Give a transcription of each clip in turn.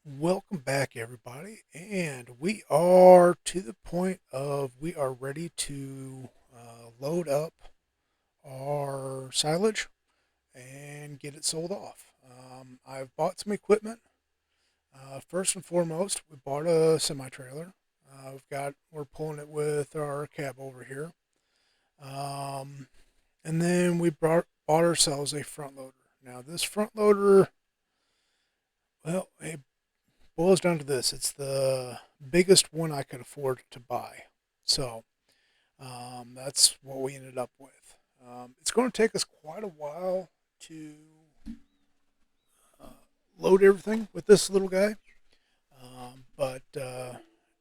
Welcome back, everybody. And we are to the point of we are ready to load up our silage and get it sold off. I've bought some equipment. First and foremost, we bought a semi trailer. We're pulling it with our cab over here. Um, and then bought ourselves a front loader. Now, this front loader, well, it boils down to this: it's the biggest one I could afford to buy. So that's what we ended up with. It's going to take us quite a while to uh, load everything with this little guy, but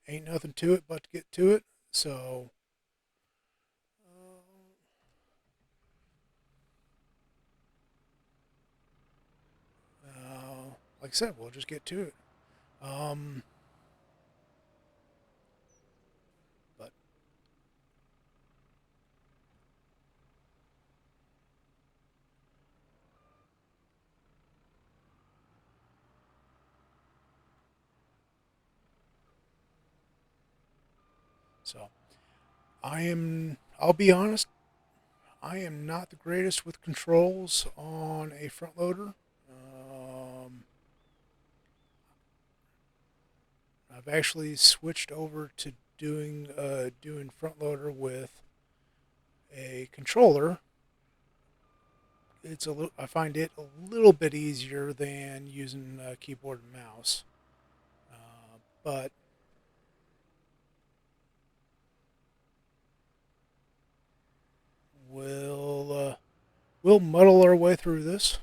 ain't nothing to it but to get to it. So, like I said, we'll just get to it. Um, but so I'll be honest, I am not the greatest with controls on a front loader. Um, I've actually switched over to doing front loader with a controller. I find it a little bit easier than using a keyboard and mouse. But we'll muddle our way through this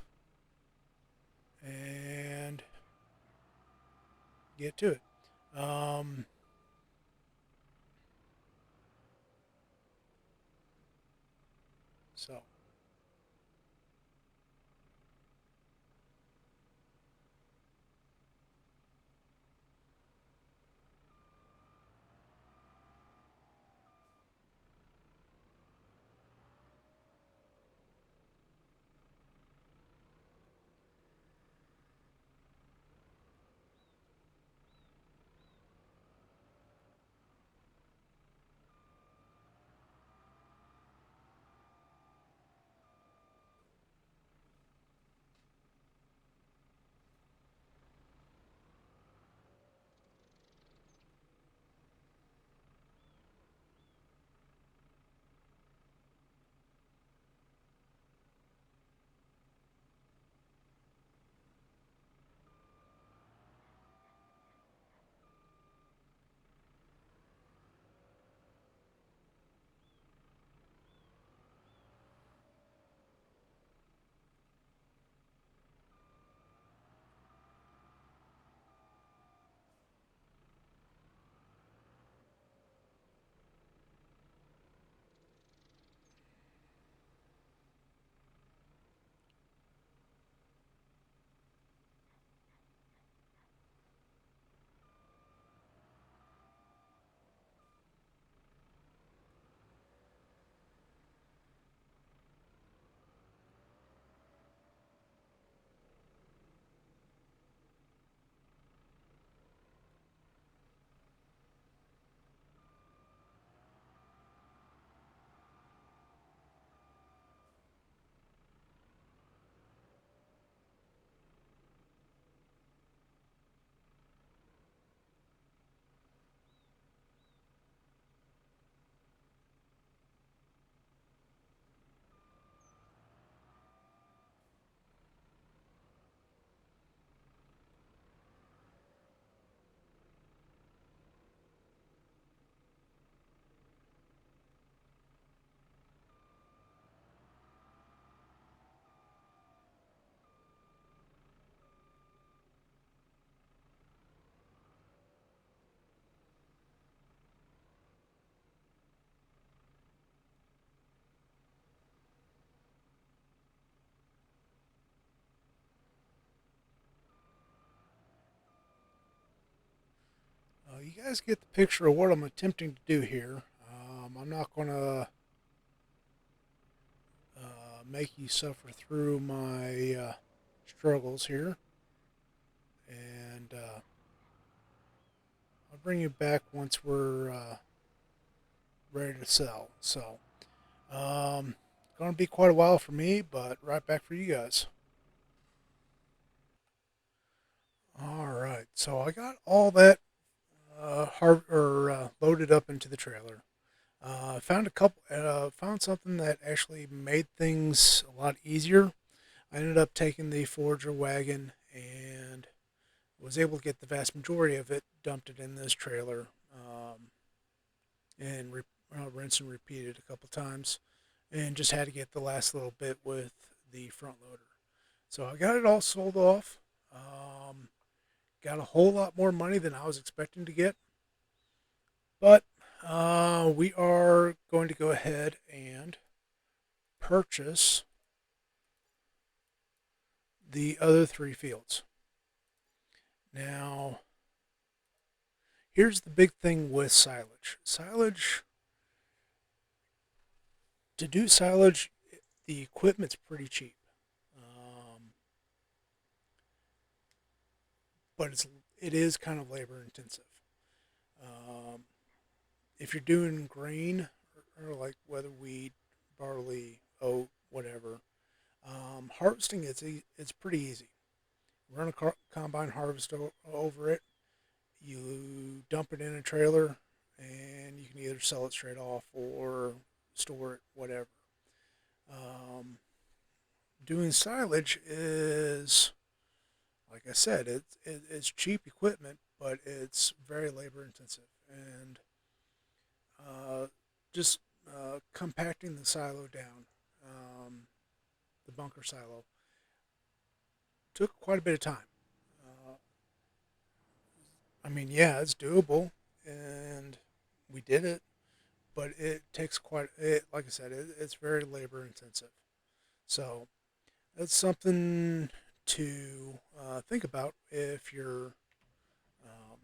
and get to it. So you guys get the picture of what I'm attempting to do here. I'm not going to make you suffer through my struggles here. And bring you back once we're ready to sell. So, going to be quite a while for me, but right back for you guys. All right. So I got all that loaded up into the trailer. Found something that actually made things a lot easier. I ended up taking the forager wagon and was able to get the vast majority of it, dumped it in this trailer, and rinse and repeat it a couple times, and just had to get the last little bit with the front loader. So I got it all sold off. Um, got a whole lot more money than I was expecting to get, but we are going to go ahead and purchase the other three fields. Now, here's the big thing with silage. To do silage, the equipment's pretty cheap, but it is kind of labor intensive. Um, if you're doing grain or like whether wheat, barley, oat, whatever, harvesting it's pretty easy. Run a combine harvest over it. You dump it in a trailer, and you can either sell it straight off or store it, whatever. Um, Doing silage is, like I said, it's cheap equipment, but it's very labor intensive, and uh, just compacting the silo down, um, the bunker silo, took quite a bit of time. Uh, I mean, yeah, it's doable, and we did it, but it takes quite it. Like I said, it's very labor intensive. So that's something to think about if you're um,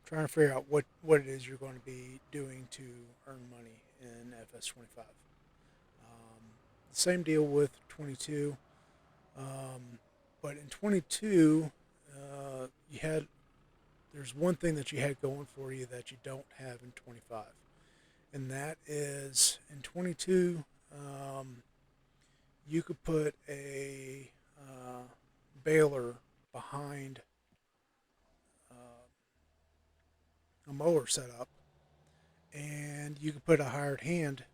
trying to figure out what it is you're going to be doing to earn money in FS25. Same deal with 22, but in 22, you had there's one thing that you had going for you that you don't have in 25, and that is in 22, you could put a baler behind uh, a mower setup, and you could put a hired hand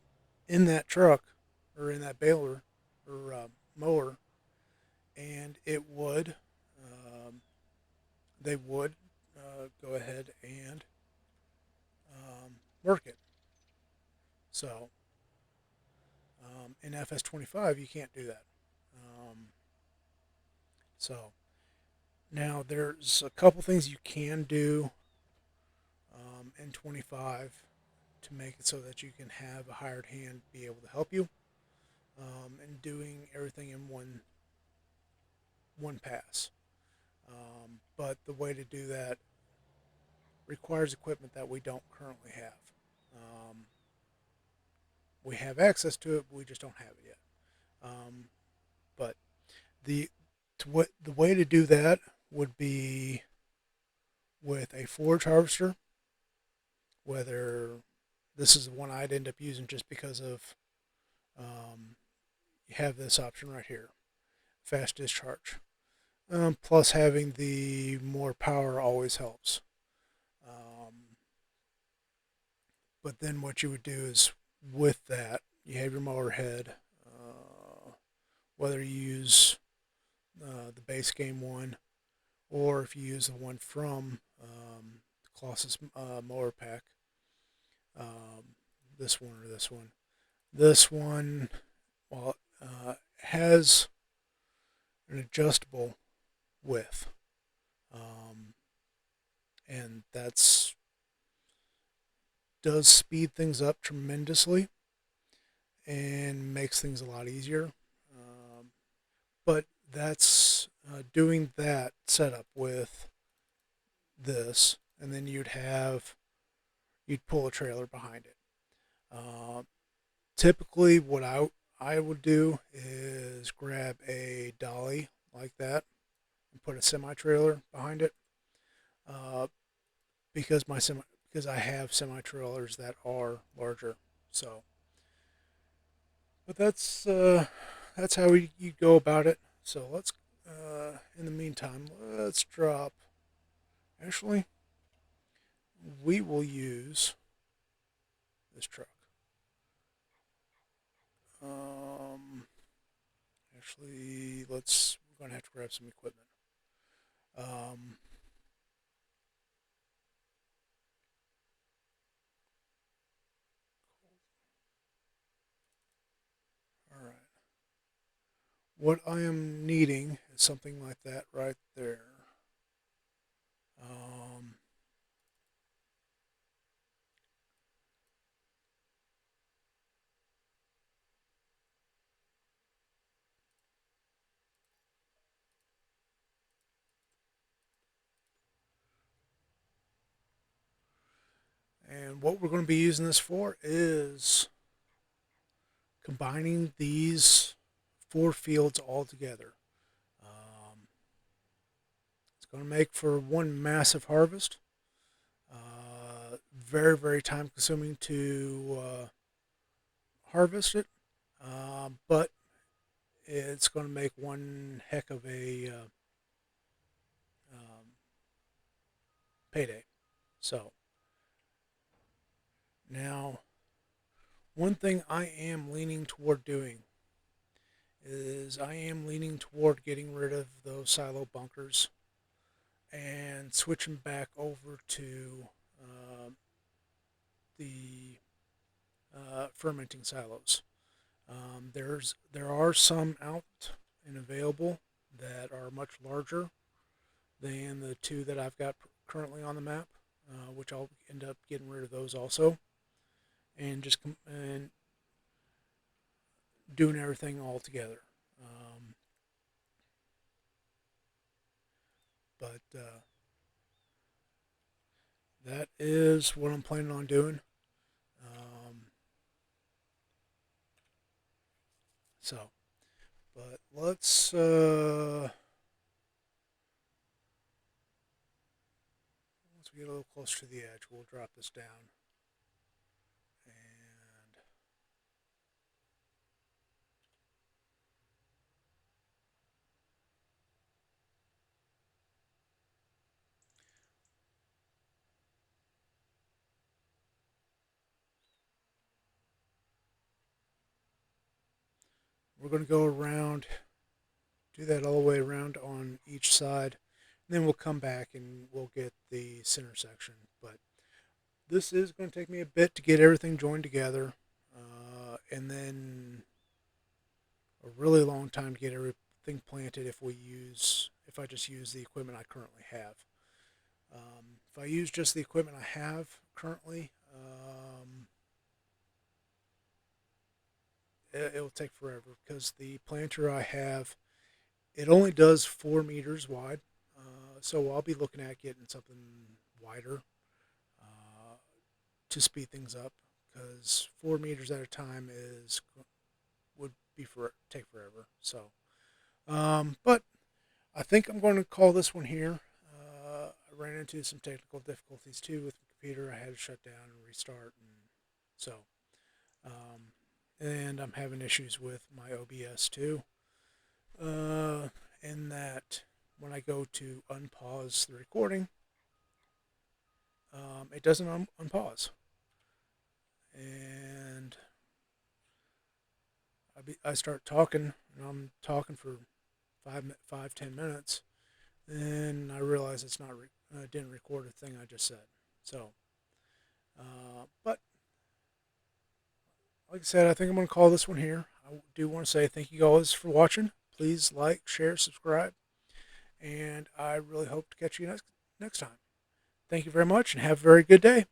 in that truck or in that baler or mower, and they would go ahead and work it. So in FS25, you can't do that. Um, so now there's a couple things you can do in 25 to make it so that you can have a hired hand be able to help you and doing everything in one pass. But the way to do that requires equipment that we don't currently have. Um, we have access to it, but we just don't have it yet. But the what the way to do that would be with a forage harvester. Whether this is the one I'd end up using just because of you have this option right here, fast discharge. Plus, having the more power always helps. Um, but then what you would do is with that, you have your mower head. Whether you use the base game one or if you use the one from Colossus mower pack, um, this one or this one. This one, well, has an adjustable width, um, and that's does speed things up tremendously and makes things a lot easier. But that's doing that setup with this, and then you'd pull a trailer behind it. Uh, Typically, what I would do is grab a dolly like that and put a semi trailer behind it. uh, because because I have semi trailers that are larger. So, but that's how you go about it. So let's in the meantime, let's drop. Actually, we will use this truck. Um, we're gonna have to grab some equipment. Um, all right. What I am needing is something like that right there. Um, and what we're going to be using this for is combining these four fields all together. It's going to make for one massive harvest. Very, very time consuming to harvest it, but it's going to make one heck of a um, payday. So now, one thing I am leaning toward doing is I am leaning toward getting rid of those silo bunkers and switching back over to the fermenting silos. There are some out and available that are much larger than the two that I've got currently on the map, which I'll end up getting rid of those also, and and doing everything all together. Um, but that is what I'm planning on doing. Um, so, but once we get a little closer to the edge, we'll drop this down, and we're going to go around, do that all the way around on each side, and then we'll come back and we'll get the center section. But this is going to take me a bit to get everything joined together, and then a really long time to get everything planted if I just use the equipment I currently have. If I use just the equipment I have currently, it will take forever because the planter I have, it only does 4 meters wide. So I'll be looking at getting something wider uh, to speed things up because 4 meters at a time is would be for take forever. So, but I think I'm going to call this one here. I ran into some technical difficulties too with the computer. I had to shut down and restart, and so um, and I'm having issues with my OBS too. Uh, in that when I go to unpause the recording, it doesn't unpause, and I start talking, and I'm talking for 5, 10 minutes, and I realize it's not didn't record a thing I just said. So, but like I said, I think I'm going to call this one here. I do want to say thank you guys for watching. Please like, share, subscribe, and I really hope to catch you next time. Thank you very much, and have a very good day.